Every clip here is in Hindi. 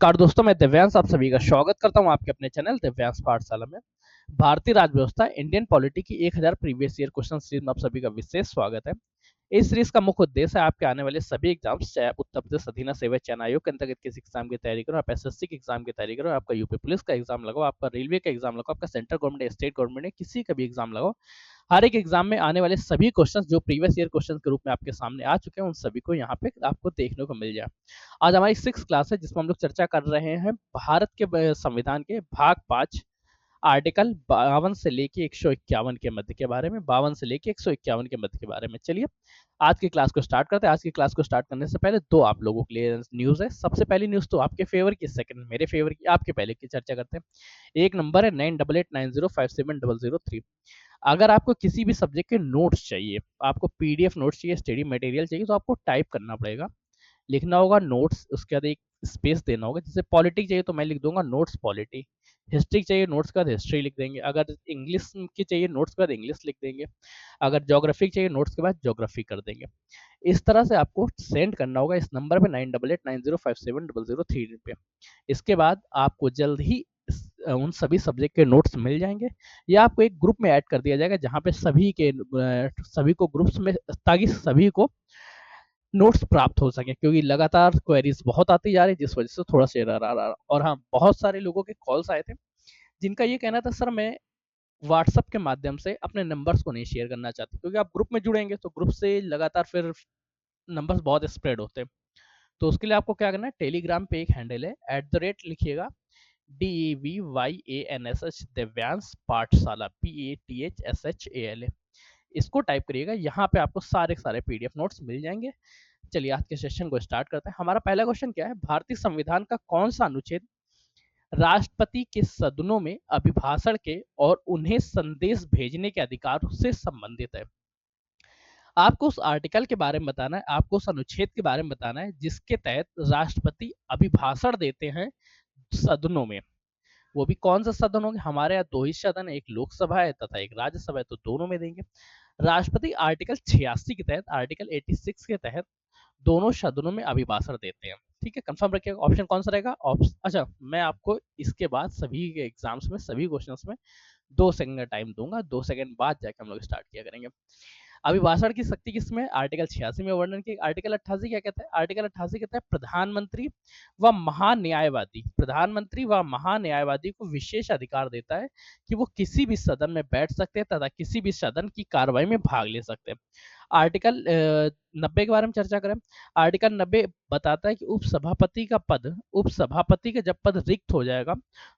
नमस्कार दोस्तों, मैं दिव्यांश आप सभी का स्वागत करता हूं आपके अपने चैनल दिव्यांश पाठशाला में। भारतीय राज्य व्यवस्था इंडियन पॉलिटी की 1000 प्रीवियस ईयर क्वेश्चन सीरीज में आप सभी का विशेष स्वागत है। इस सीरीज का मुख्य उद्देश्य है आपके आने वाले सभी एग्जाम्स, चाहे आप उत्तर प्रदेश अधीनस्थ सेवा चयन आयोग के अंतर्गत किसी एग्जाम की तैयारी करो, आप एसएससी के एग्जाम की तैयारी करो, आपका यूपी पुलिस का एग्जाम लगाओ, आपका रेलवे का एग्जाम लगाओ, आपका सेंट्रल गवर्नमेंट स्टेट गवर्नमेंट है किसी का भी एग्जाम लगाओ, हर एक एग्जाम में आने वाले सभी क्वेश्चंस जो प्रीवियस ईयर क्वेश्चन के रूप में आपके सामने आ चुके हैं उन सभी को यहाँ पे आपको देखने को मिल जाए। आज हमारी 6 क्लास है जिसमें हम लोग चर्चा कर रहे हैं भारत के संविधान के भाग 5 आर्टिकल 52 से लेके 151 के मध्य के बारे में, 52 से लेके 151 के मध्य के बारे में। चलिए आज की क्लास को स्टार्ट करते हैं। आज की क्लास को स्टार्ट करने से पहले दो आप लोगों के लिए न्यूज है। सबसे पहली न्यूज तो आपके फेवर की, सेकंड मेरे फेवर की, आपके पहले की चर्चा करते हैं। एक नंबर है 9889057003। अगर आपको किसी भी सब्जेक्ट के नोट्स चाहिए, आपको पीडीएफ नोट्स चाहिए, स्टडी मटेरियल चाहिए, तो आपको टाइप करना पड़ेगा, लिखना होगा नोट्स, उसके बाद एक स्पेस देना होगा। जैसे पॉलिटिक्स चाहिए तो मैं लिख दूंगा नोट्स पॉलिटी, हिस्ट्री चाहिए नोट्स के बाद हिस्ट्री लिख देंगे, अगर इंग्लिश की चाहिए नोट्स के बाद इंग्लिश लिख देंगे, अगर ज्योग्राफी चाहिए नोट्स के बाद ज्योग्राफी कर देंगे। इस तरह से आपको सेंड करना होगा इस नंबर पे 9889057003 पे। इसके बाद आपको जल्द ही उन सभी सब्जेक्ट के नोट्स मिल जाएंगे या आपको एक ग्रुप में ऐड कर दिया जाएगा जहां पे सभी को ग्रुप्स में, ताकि सभी को नोट्स प्राप्त हो सके, क्योंकि लगातार क्वेरीज बहुत आती जा रही है जिस वजह से थोड़ा सा एरर आ रहा। और हाँ, बहुत सारे लोगों के कॉल्स आए थे जिनका ये कहना था सर मैं व्हाट्सएप के माध्यम से अपने नंबर्स को नहीं शेयर करना चाहती, क्योंकि आप ग्रुप में जुड़ेंगे तो ग्रुप से लगातार फिर नंबर्स बहुत स्प्रेड होते हैं। तो उसके लिए आपको क्या करना है, टेलीग्राम पे एक हैंडल है लिखिएगा DEVYANSH दिव्यांश पाठशाला PATHSHALA, इसको टाइप करिएगा। यहाँ पे आपको सारे सारे पीडीएफ नोट्स मिल जाएंगे। चलिए आज के सेशन को स्टार्ट करते हैं। हमारा पहला क्वेश्चन क्या है, भारतीय संविधान का कौन सा अनुच्छेद राष्ट्रपति के सदनों में अभिभाषण के और उन्हें संदेश भेजने के अधिकार से संबंधित है। आपको उस आर्टिकल के बारे में बताना है, आपको उस अनुच्छेद के बारे में बताना है जिसके तहत राष्ट्रपति अभिभाषण देते हैं सदनों में। वो भी कौन सा सदन होंगे, हमारे यहाँ दो ही सदन है, एक लोकसभा है तथा एक राज्यसभा है, तो दोनों में देंगे। राष्ट्रपति आर्टिकल 86 के तहत, आर्टिकल 86 के तहत दोनों सदनों में अभिभाषण देते हैं। ठीक है, कंफर्म रखिएगा। ऑप्शन कौन सा रहेगा? अच्छा, मैं आपको इसके बाद सभी के एग्जाम्स में, सभी क्वेश्चंस में 2 सेकंड का टाइम दूंगा, 2 सेकंड बाद जाके हम लोग स्टार्ट किया करेंगे। अभिभाषण की शक्ति किसमें? आर्टिकल 86 में वर्णन की। आर्टिकल 88 क्या कहता है? आर्टिकल 88 कहता है प्रधानमंत्री व महान्यायवादी, प्रधानमंत्री व महान्यायवादी को विशेष अधिकार देता है कि वो किसी भी सदन में बैठ सकते हैं तथा किसी भी सदन की कार्रवाई में भाग ले सकते हैं। आर्टिकल 90 के बारे में चर्चा करें। आर्टिकल 90 बताता है कि उपसभापति का जब पद रिक्त हो जाएगा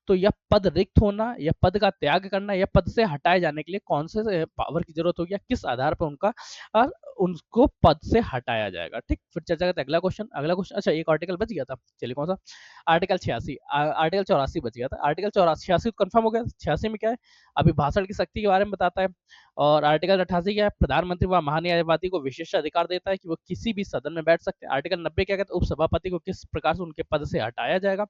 तो यह पद रिक्त होना, यह पद का त्याग करना, यह पद से हटाए जाने के लिए कौन से पावर की जरूरत होगी या किस आधार पर उनको पद से हटाया जाएगा। ठीक, फिर चर्चा करते हैं अगला क्वेश्चन। अच्छा, एक आर्टिकल बच गया था, चलिए कौन सा? आर्टिकल 86, आर्टिकल 84 बच गया था। आर्टिकल 86 कंफर्म हो गया। 86 में क्या है? अभिभाषण की शक्ति के बारे में बताता है। और आर्टिकल 88 क्या है? प्रधानमंत्री व महान्यायवादी को विशेष अधिकार देता है कि वो किसी भी सदन में बैठ सकते हैं। आर्टिकल 90 क्या कहता है? उपसभापति को किस प्रकार से उनके पद से हटाया जाएगा।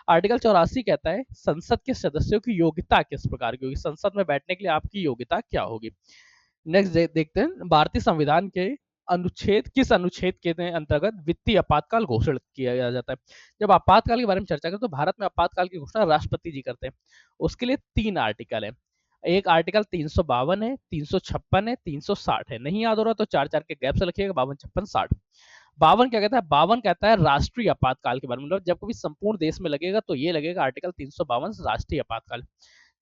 आर्टिकल 84 कहता है संसद के सदस्यों की योग्यता किस प्रकार की होगी, संसद में बैठने के लिए आपकी योग्यता क्या होगी। नेक्स्ट देखते हैं, भारतीय संविधान के किस अनुच्छेद के अंतर्गत वित्तीय आपातकाल घोषित किया जाता है। जब आपातकाल के बारे में चर्चा करें तो भारत में आपातकाल की घोषणा राष्ट्रपति जी करते हैं। उसके लिए 3 आर्टिकल है। एक आर्टिकल 352 है, 356 है, 360 है। नहीं याद हो रहा तो 4-4 के गैप से लिखिएगा, 52, 56, 60। 52 क्या कहता है? 52 कहता है राष्ट्रीय आपातकाल के बारे में, मतलब जब कभी संपूर्ण देश में लगेगा तो ये लगेगा आर्टिकल 352 राष्ट्रीय आपातकाल।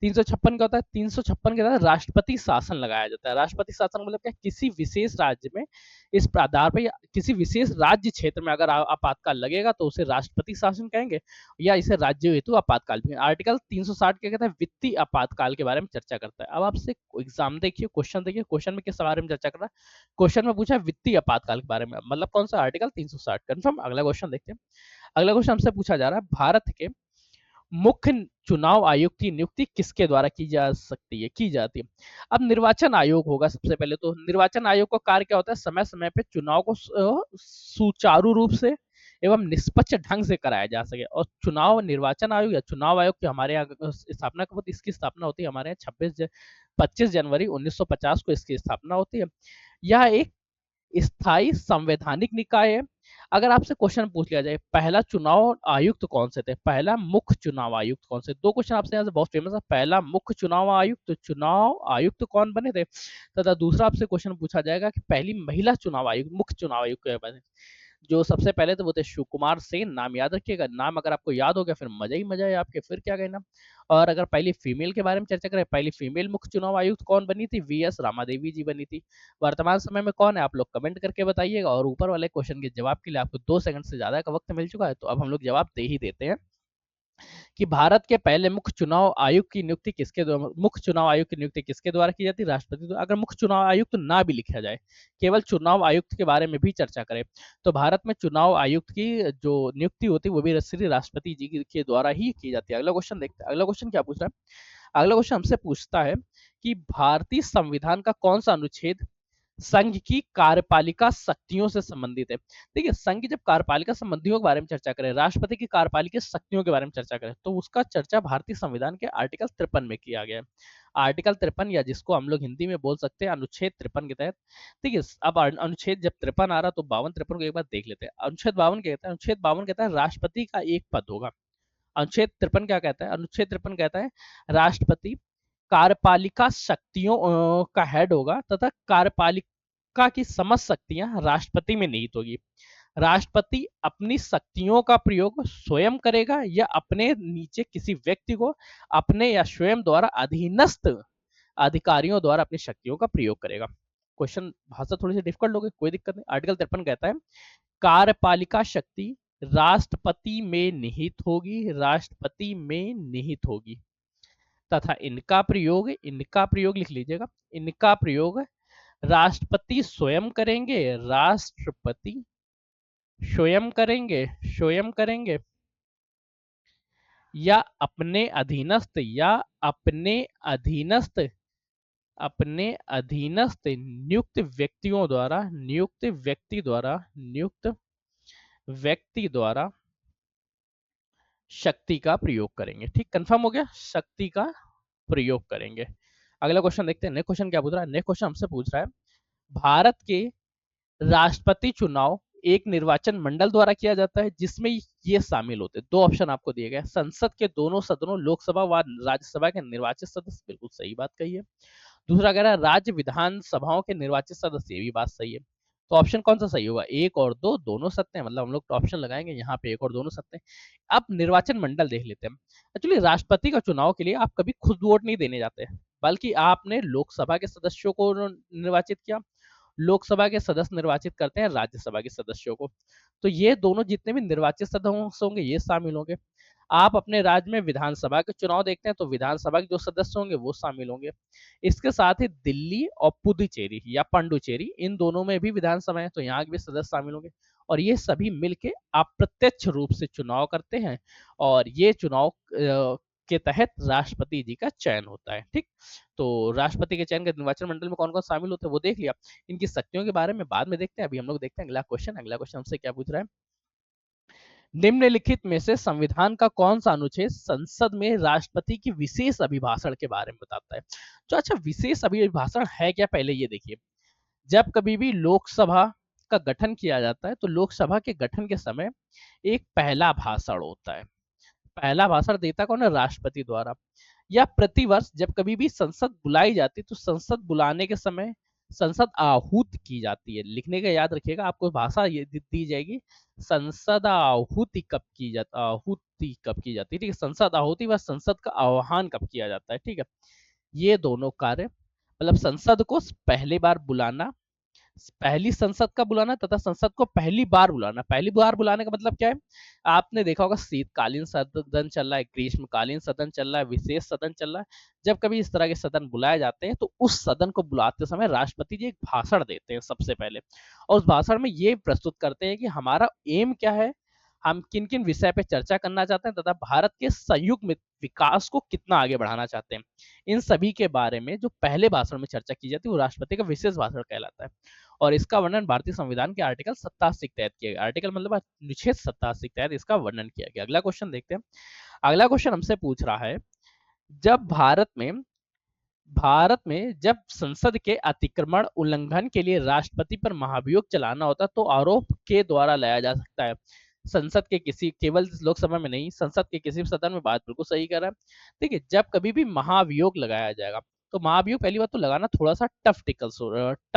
356 क्या होता है? 356 के तहत राष्ट्रपति शासन लगाया जाता है। राष्ट्रपति शासन मतलब क्या? किसी विशेष राज्य में इस आधार पर या किसी विशेष राज्य क्षेत्र में अगर आपातकाल लगेगा तो उसे राष्ट्रपति शासन कहेंगे या इसे राज्य हेतु आपातकाल भी। आर्टिकल 360 क्या कहता है? वित्तीय आपातकाल के बारे में चर्चा करता है। अब आपसे एग्जाम देखिए, क्वेश्चन देखिए, क्वेश्चन में किस बारे में चर्चा कर रहा है। क्वेश्चन में पूछा है वित्तीय आपातकाल के बारे में, मतलब कौन सा? Article 360 confirm. अगला क्वेश्चन देखते हैं। अगला क्वेश्चन हमसे पूछा जा रहा है भारत के मुख्य चुनाव आयुक्त की नियुक्ति किसके द्वारा की जाती है। अब निर्वाचन आयोग होगा। सबसे पहले तो निर्वाचन आयोग का कार्य क्या होता है? समय समय पे चुनाव को सुचारू रूप से एवं निष्पक्ष ढंग से कराया जा सके। और चुनाव निर्वाचन आयोग या चुनाव आयोग की हमारे यहाँ स्थापना कब होती है? इसकी स्थापना होती है हमारे यहाँ 25 जनवरी 1950 को इसकी स्थापना होती है। यह एक स्थायी संवैधानिक निकाय है। अगर आपसे क्वेश्चन पूछ लिया जाए पहला चुनाव आयुक्त कौन से थे, पहला मुख्य चुनाव आयुक्त कौन से, दो क्वेश्चन आपसे यहाँ से बहुत फेमस है, पहला मुख्य चुनाव आयुक्त, चुनाव आयुक्त कौन बने थे, तथा दूसरा आपसे क्वेश्चन पूछा जाएगा कि पहली महिला चुनाव आयुक्त, मुख्य चुनाव आयुक्त क्या बने। जो सबसे पहले थे वो थे शिव कुमार सेन, नाम याद रखिएगा, नाम अगर आपको याद हो गया फिर मजा ही मजा है आपके, फिर क्या कहना। और अगर पहली फीमेल के बारे में चर्चा करें, पहली फीमेल मुख्य चुनाव आयुक्त कौन बनी थी, वीएस रामादेवी जी बनी थी। वर्तमान समय में कौन है आप लोग कमेंट करके बताइएगा। और ऊपर वाले क्वेश्चन के जवाब के लिए आपको 2 सेकंड से ज्यादा का वक्त मिल चुका है, तो अब हम लोग जवाब दे ही देते हैं कि भारत के पहले मुख्य चुनाव आयुक्त की नियुक्ति किसके द्वारा, मुख्य चुनाव आयुक्त की नियुक्ति किसके द्वारा की जाती है, राष्ट्रपति द्वारा। अगर मुख्य चुनाव आयुक्त ना भी लिखा जाए, केवल चुनाव आयुक्त के बारे में भी चर्चा करें, तो भारत में चुनाव आयुक्त की जो नियुक्ति होती है वो भी श्री राष्ट्रपति जी के द्वारा ही की जाती है। अगला क्वेश्चन देखते हैं, अगला क्वेश्चन क्या पूछ रहा है, अगला क्वेश्चन हमसे पूछता है कि भारतीय संविधान का कौन सा अनुच्छेद संघ की कार्यपालिका शक्तियों से संबंधित है। देखिए संघ की जब कार्यपालिका संबंधियों के बारे में चर्चा करें, राष्ट्रपति की कार्यपालिका शक्तियों के बारे में चर्चा करें, तो उसका चर्चा भारतीय संविधान के आर्टिकल 53 में किया गया है। आर्टिकल 53 या जिसको हम लोग हिंदी में बोल सकते हैं अनुच्छेद 53 के तहत। देखिए अब अनुच्छेद जब 53 आ रहा तो 52 53 को एक बार देख लेते हैं। अनुच्छेद 52 कहता है, अनुच्छेद 52 कहता है राष्ट्रपति का एक पद होगा। अनुच्छेद 53 क्या कहता है, अनुच्छेद 53 कहता है राष्ट्रपति कार्यपालिका शक्तियों का हेड होगा तथा कार्यपालिका की समस्त शक्तियां राष्ट्रपति में निहित होगी। राष्ट्रपति अपनी शक्तियों का प्रयोग स्वयं करेगा या अपने नीचे किसी व्यक्ति को अपने या स्वयं द्वारा अधीनस्थ अधिकारियों द्वारा अपनी शक्तियों का प्रयोग करेगा। क्वेश्चन भाषा थोड़ी सी डिफिकल्ट हो गई, कोई दिक्कत नहीं। आर्टिकल 53 कहता है कार्यपालिका शक्ति राष्ट्रपति में निहित होगी, राष्ट्रपति में निहित होगी तथा इनका प्रयोग लिख लीजिएगा, इनका प्रयोग राष्ट्रपति स्वयं करेंगे, राष्ट्रपति स्वयं करेंगे या अपने अधीनस्थ नियुक्त व्यक्ति द्वारा शक्ति का प्रयोग करेंगे। ठीक, कंफर्म हो गया, शक्ति का प्रयोग करेंगे। अगला क्वेश्चन देखते हैं, नेक्स्ट क्वेश्चन क्या पूछ रहा है, नेक्स्ट क्वेश्चन हमसे पूछ रहा है भारत के राष्ट्रपति चुनाव एक निर्वाचन मंडल द्वारा किया जाता है जिसमें ये शामिल होते हैं। दो ऑप्शन आपको दिए गए, संसद के दोनों सदनों लोकसभा व राज्यसभा के निर्वाचित सदस्य, बिल्कुल सही बात कही है। दूसरा कह रहा है राज्य विधानसभाओं के निर्वाचित सदस्य, ये भी बात सही है। तो ऑप्शन कौन सा सही होगा, एक और दो दोनों सत्य है, मतलब हम लोग ऑप्शन लगाएंगे यहाँ पे एक और दोनों सत्य है। अब निर्वाचन मंडल देख लेते हैं। एक्चुअली राष्ट्रपति का चुनाव के लिए आप कभी खुद वोट नहीं देने जाते, बल्कि आपने लोकसभा के सदस्यों को निर्वाचित किया, लोकसभा के सदस्य निर्वाचित करते हैं राज्यसभा के सदस्यों को। तो ये दोनों जितने भी निर्वाचित सदस्य होंगे ये शामिल होंगे। आप अपने राज्य में विधानसभा के चुनाव देखते हैं तो विधानसभा के जो सदस्य होंगे वो शामिल होंगे। इसके साथ ही दिल्ली और पुदुचेरी या पांडुचेरी इन दोनों में भी विधानसभा है तो यहाँ के भी सदस्य शामिल होंगे। और ये सभी मिलके अप्रत्यक्ष रूप से चुनाव करते हैं और ये चुनाव के तहत राष्ट्रपति जी का चयन होता है। ठीक, तो राष्ट्रपति के चयन के निर्वाचन मंडल में कौन कौन शामिल होते हैं वो देख लिया। इनकी शक्तियों के बारे में बाद में देखते हैं, अभी हम लोग देखते हैं अगला क्वेश्चन। अगला क्वेश्चन हमसे क्या पूछ रहा है, निम्नलिखित में से संविधान का कौन सा अनुच्छेद संसद में राष्ट्रपति की विशेष अभिभाषण के बारे में बताता है। तो अच्छा विशेष अभिभाषण है क्या, पहले ये देखिए। जब कभी भी लोकसभा का गठन किया जाता है तो लोकसभा के गठन के समय एक पहला भाषण होता है। पहला भाषण देता कौन है, राष्ट्रपति द्वारा। या प्रतिवर्ष जब कभी भी संसद बुलाई जाती तो संसद बुलाने के समय संसद आहूत की जाती है। लिखने का याद रखिएगा, आपको भाषा ये दी जाएगी, संसद आहूति कब की जाती है। ठीक है, संसद आहूति व संसद का आह्वान कब किया जाता है। ठीक है, ये दोनों कार्य मतलब संसद को पहली बार बुलाना, पहली संसद का बुलाना तथा संसद को पहली बार बुलाना। पहली बार बुलाने का मतलब क्या है, आपने देखा होगा शीतकालीन सदन चल रहा है, ग्रीष्मकालीन सदन चल रहा है, विशेष सदन चल रहा है। जब कभी इस तरह के सदन बुलाए जाते हैं तो उस सदन को बुलाते समय राष्ट्रपति जी एक भाषण देते हैं सबसे पहले, और उस भाषण में ये प्रस्तुत करते हैं कि हमारा एम क्या है, हम किन किन विषय पे चर्चा करना चाहते हैं तथा भारत के संयुक्त विकास को कितना आगे बढ़ाना चाहते हैं। इन सभी के बारे में जो पहले भाषण में चर्चा की जाती है वो राष्ट्रपति का विशेष भाषण कहलाता है। और इसका वर्णन भारतीय संविधान के आर्टिकल 87 के तहत किया गया। आर्टिकल मतलब अनुच्छेद 87 के तहत इसका वर्णन किया गया। अगला क्वेश्चन देखते हैं। अगला क्वेश्चन हमसे पूछ रहा है, जब भारत में भारत में जब संसद के अतिक्रमण उल्लंघन के लिए राष्ट्रपति पर महाभियोग चलाना होता है तो आरोप के द्वारा लाया जा सकता है। संसद के किसी, केवल लोकसभा में नहीं, संसद के किसी भी सदन में, बात बिल्कुल सही कर रहा है। देखिए, जब कभी भी महाभियोग लगाया जाएगा तो महाभियोग पहली बात तो लगाना थोड़ा सा टफ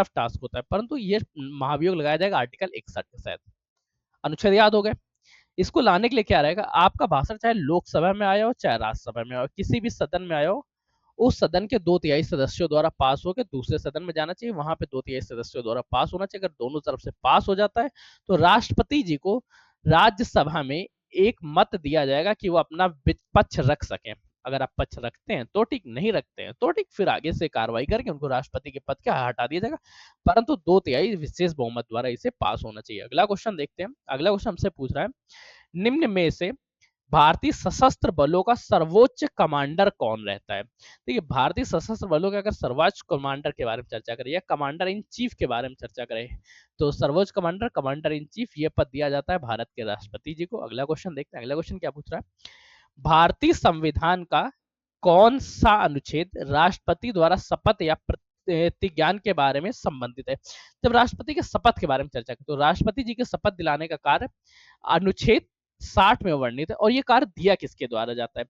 टास्क होता है, परंतु ये महाभियोग लगाया जाएगा आर्टिकल 61 के तहत। अनुच्छेद याद हो गए। इसको लाने के लिए क्या रहेगा, आपका भाषण चाहे लोकसभा में आया हो चाहे राज्यसभा में आया हो, किसी भी सदन में आया हो, उस सदन के 2/3 सदस्यों द्वारा पास होकर दूसरे सदन में जाना चाहिए, वहां पे 2/3 सदस्यों द्वारा पास होना चाहिए। अगर दोनों तरफ से पास हो जाता है तो राष्ट्रपति जी को राज्यसभा में एक मत दिया जाएगा कि वो अपना पक्ष रख सकें। अगर आप पक्ष रखते हैं तो ठीक, नहीं रखते हैं तो ठीक, फिर आगे से कार्रवाई करके उनको राष्ट्रपति के पद के हटा दिया जाएगा, परंतु 2/3 विशेष बहुमत द्वारा इसे पास होना चाहिए। अगला क्वेश्चन देखते हैं। अगला क्वेश्चन हमसे पूछ रहा है, निम्न में से भारतीय सशस्त्र बलों का सर्वोच्च कमांडर कौन रहता है? देखिए, भारतीय सशस्त्र बलों के अगर सर्वोच्च कमांडर के बारे में चर्चा करें या कमांडर इन चीफ के बारे में चर्चा करें तो सर्वोच्च कमांडर, कमांडर इन चीफ, ये पद दिया जाता है भारत के राष्ट्रपति जी को। अगला क्वेश्चन देखते हैं। अगला क्वेश्चन क्या पूछ रहा है, भारतीय संविधान का कौन सा अनुच्छेद राष्ट्रपति द्वारा शपथ या प्रतिज्ञान के बारे में संबंधित है? जब राष्ट्रपति के शपथ के बारे में चर्चा करें तो राष्ट्रपति जी के शपथ दिलाने का कार्य अनुच्छेद 60 में वर्णित है, और ये कार्य दिया किसके द्वारा जाता है?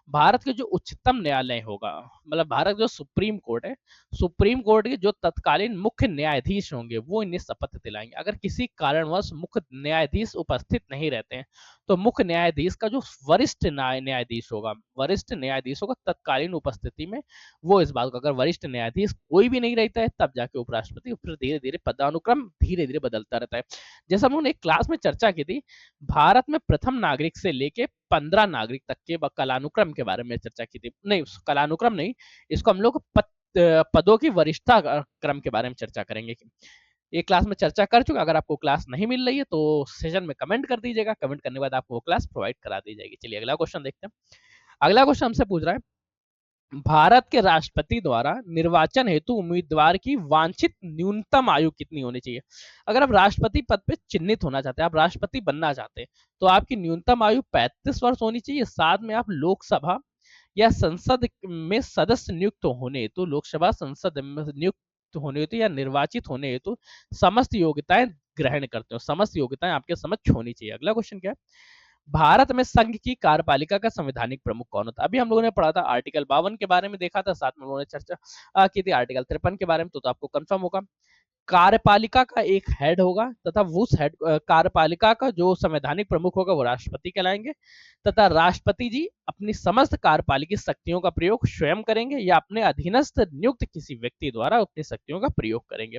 भारत के जो उच्चतम न्यायालय होगा, मतलब भारत जो सुप्रीम कोर्ट है, सुप्रीम कोर्ट के जो तत्कालीन मुख्य न्यायाधीश होंगे वो इन्हें शपथ दिलाएंगे। अगर किसी कारणवश मुख्य न्यायाधीश उपस्थित नहीं रहते हैं तो मुख्य न्यायाधीश का जो वरिष्ठ न्यायाधीश होगा, वरिष्ठ न्यायाधीश होगा तत्कालीन उपस्थिति में, वो इस बात को, अगर वरिष्ठ न्यायाधीश कोई भी नहीं रहता है तब जाके उपराष्ट्रपति, फिर धीरे धीरे पदानुक्रम धीरे धीरे बदलता रहता है। जैसा हम लोगों ने एक क्लास में चर्चा की थी, भारत में प्रथम नागरिक से लेके 15 नागरिक तक के कलानुक्रम के बारे में चर्चा की थी, नहीं कलानुक्रम नहीं, इसको हम लोग पदों की वरिष्ठता क्रम के बारे में चर्चा करेंगे। एक क्लास में चर्चा कर चुका, अगर आपको क्लास नहीं मिल रही है तो सेशन में कमेंट कर दीजिएगा, कमेंट करने के बाद आपको वो क्लास प्रोवाइड करा दी जाएगी। चलिए अगला क्वेश्चन देखते हैं। अगला क्वेश्चन हमसे पूछ रहा है, भारत के राष्ट्रपति द्वारा निर्वाचन हेतु उम्मीदवार की वांछित न्यूनतम आयु कितनी होनी चाहिए? अगर आप राष्ट्रपति पद पे चिन्हित होना चाहते हैं, आप राष्ट्रपति बनना चाहते हैं, तो आपकी न्यूनतम आयु 35 वर्ष होनी चाहिए। साथ में आप लोकसभा या संसद में सदस्य नियुक्त होने हेतु, लोकसभा संसद में नियुक्त होने हेतु या निर्वाचित होने हेतु समस्त योग्यताएं ग्रहण करते हो, समस्त योग्यताएं आपके समक्ष होनी चाहिए। अगला क्वेश्चन क्या है, भारत में संघ की कार्यपालिका का संवैधानिक प्रमुख कौन होता है? अभी हम लोगों ने पढ़ा था आर्टिकल 52 के बारे में, देखा था, साथ में हम लोगों ने चर्चा की थी आर्टिकल 53 के बारे में, तो आपको कंफर्म होगा। कार्यपालिका का एक हेड होगा तथा उस हेड कार्यपालिका का जो संवैधानिक प्रमुख होगा वो राष्ट्रपति कहलाएंगे, तथा राष्ट्रपति जी अपनी समस्त कार्यपालिकी शक्तियों का प्रयोग स्वयं करेंगे या अपने अधीनस्थ नियुक्त किसी व्यक्ति द्वारा अपनी शक्तियों का प्रयोग करेंगे।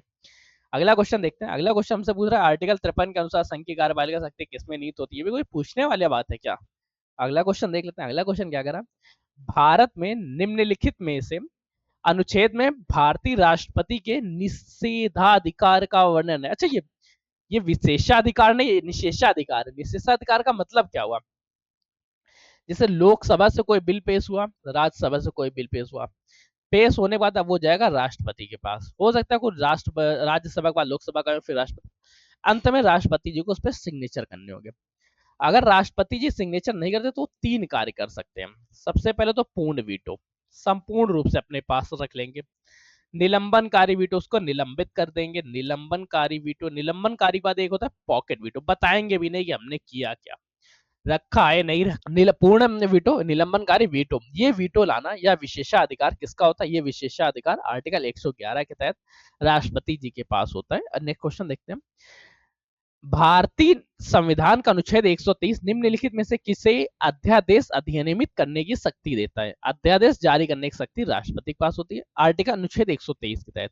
अगला क्वेश्चन देखते हैं। अगला क्वेश्चन हमसे पूछ रहा है, आर्टिकल 53 के अनुसार संघ की कार्यपालिका शक्ति किसमें निहित होती है? भी कोई पूछने वाली बात है क्या? अगला क्वेश्चन देख लेते हैं। अगला क्वेश्चन क्या करा, भारत में निम्नलिखित में से अनुच्छेद में भारतीय राष्ट्रपति के निषेधाधिकार का वर्णन है। अच्छा, ये विशेषाधिकार नहीं, निषेधाधिकार है। निषेधाधिकार का मतलब क्या हुआ, जैसे लोकसभा से कोई बिल पेश हुआ, राज्यसभा से कोई बिल पेश हुआ, पेश होने के बाद अब वो जाएगा राष्ट्रपति के पास, हो सकता है कोई राज्यसभा के बाद लोकसभा का, फिर राष्ट्रपति, अंत में राष्ट्रपति जी को उस पर सिग्नेचर करने होंगे। अगर राष्ट्रपति जी सिग्नेचर नहीं करते तो 3 कार्य कर सकते हैं। सबसे पहले तो पूर्ण वीटो, संपूर्ण रूप से अपने पास रख लेंगे। निलंबनकारी वीटो, उसको निलंबित कर देंगे। निलंबनकारी वीटो, निलंबनकारी बाद एक होता है पॉकेट वीटो, बताएंगे भी नहीं कि हमने किया क्या, रखा है नहीं रखा। पूर्ण वीटो, निलंबनकारी वीटो, ये वीटो लाना या विशेषाधिकार किसका होता है? ये विशेषाधिकार आर्टिकल 111 के तहत राष्ट्रपति जी के पास होता है। नेक्स्ट क्वेश्चन देखते हैं, भारतीय संविधान का अनुच्छेद 123 निम्नलिखित में से किसे अध्यादेश अधिनियमित करने की शक्ति देता है? अध्यादेश जारी करने की शक्ति राष्ट्रपति के पास होती है। आर्टिकल अनुच्छेद 123 के तहत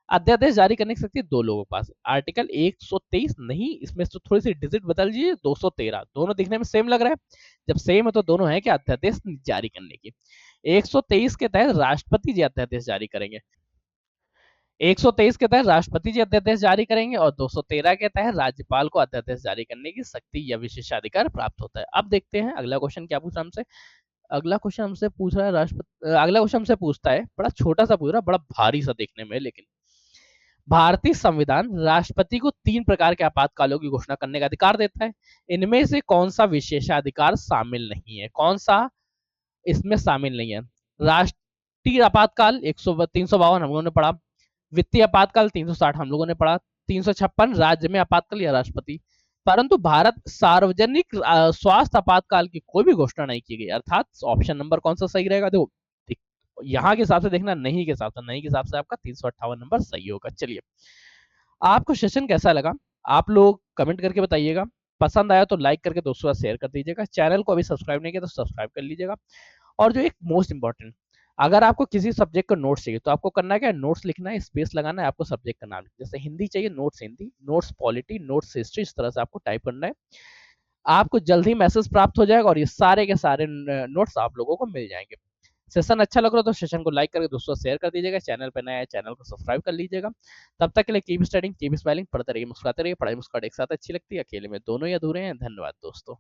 अध्यादेश जारी करने की शक्ति 2 लोगों के पास। आर्टिकल 123 नहीं, इसमें तो थोड़ी सी डिजिट बदल दीजिए, 213, दोनों दिखने में सेम लग रहा है, जब सेम है तो दोनों है कि अध्यादेश जारी करने की। 123 के तहत राष्ट्रपति जी अध्यादेश जारी करेंगे, 123 के तहत राष्ट्रपति जी अध्यादेश जारी करेंगे, और 213 के तहत राज्यपाल को अध्यादेश जारी करने की शक्ति या विशेषाधिकार प्राप्त होता है। अब देखते हैं अगला क्वेश्चन क्या पूछ रहा है हमसे। अगला क्वेश्चन हमसे पूछ रहा है राष्ट्रपति, अगला क्वेश्चन हमसे पूछता है, बड़ा छोटा सा पूछ रहा है, बड़ा भारी सा देखने में, लेकिन भारतीय संविधान राष्ट्रपति को 3 प्रकार के आपातकालों की घोषणा करने का अधिकार देता है। इनमें से कौन सा विशेषाधिकार शामिल नहीं है? कौन सा इसमें शामिल नहीं है? राष्ट्र वित्तीय आपातकाल 352 हम लोगों ने पढ़ा, वित्तीय आपातकाल 360 हम लोगों ने पढ़ा, 356 राज्य में आपातकाल या राष्ट्रपति। परंतु भारत सार्वजनिक स्वास्थ्य आपातकाल की कोई भी घोषणा नहीं की गई, अर्थात ऑप्शन नंबर कौन सा सही रहेगा? देखो यहाँ के हिसाब से देखना, नहीं के हिसाब से, नहीं के हिसाब से आपका 358 नंबर सही होगा। चलिए, आपको सेशन कैसा लगा आप लोग कमेंट करके बताइएगा। पसंद आया तो लाइक करके दोस्तों का शेयर कर दीजिएगा, चैनल को अभी सब्सक्राइब नहीं किया तो सब्सक्राइब कर लीजिएगा। और जो एक मोस्ट इंपॉर्टेंट, अगर आपको किसी सब्जेक्ट का नोट्स चाहिए तो आपको करना क्या है, नोट्स लिखना है, स्पेस लगाना है, आपको सब्जेक्ट का नाम, जैसे हिंदी चाहिए notes Hindi, notes polity, notes history, इस तरह से आपको टाइप करना है। आपको जल्द ही मैसेज प्राप्त हो जाएगा और ये सारे के सारे नोट्स आप लोगों को मिल जाएंगे। सेशन अच्छा लग रहा हो तो सेशन को लाइक करके दोस्तों शेयर कर दीजिएगा, चैनल पर नया है चैनल को सब्सक्राइब कर लीजिएगा। तब तक के लिए कीप स्टडिंग, कीप स्माइलिंग, पढ़ते रहिए, मुस्कुराते रहिए। पढ़ाई मुस्कुराहट एक साथ अच्छी लगती है, अकेले में दोनों ही अधूरे हैं। धन्यवाद दोस्तों।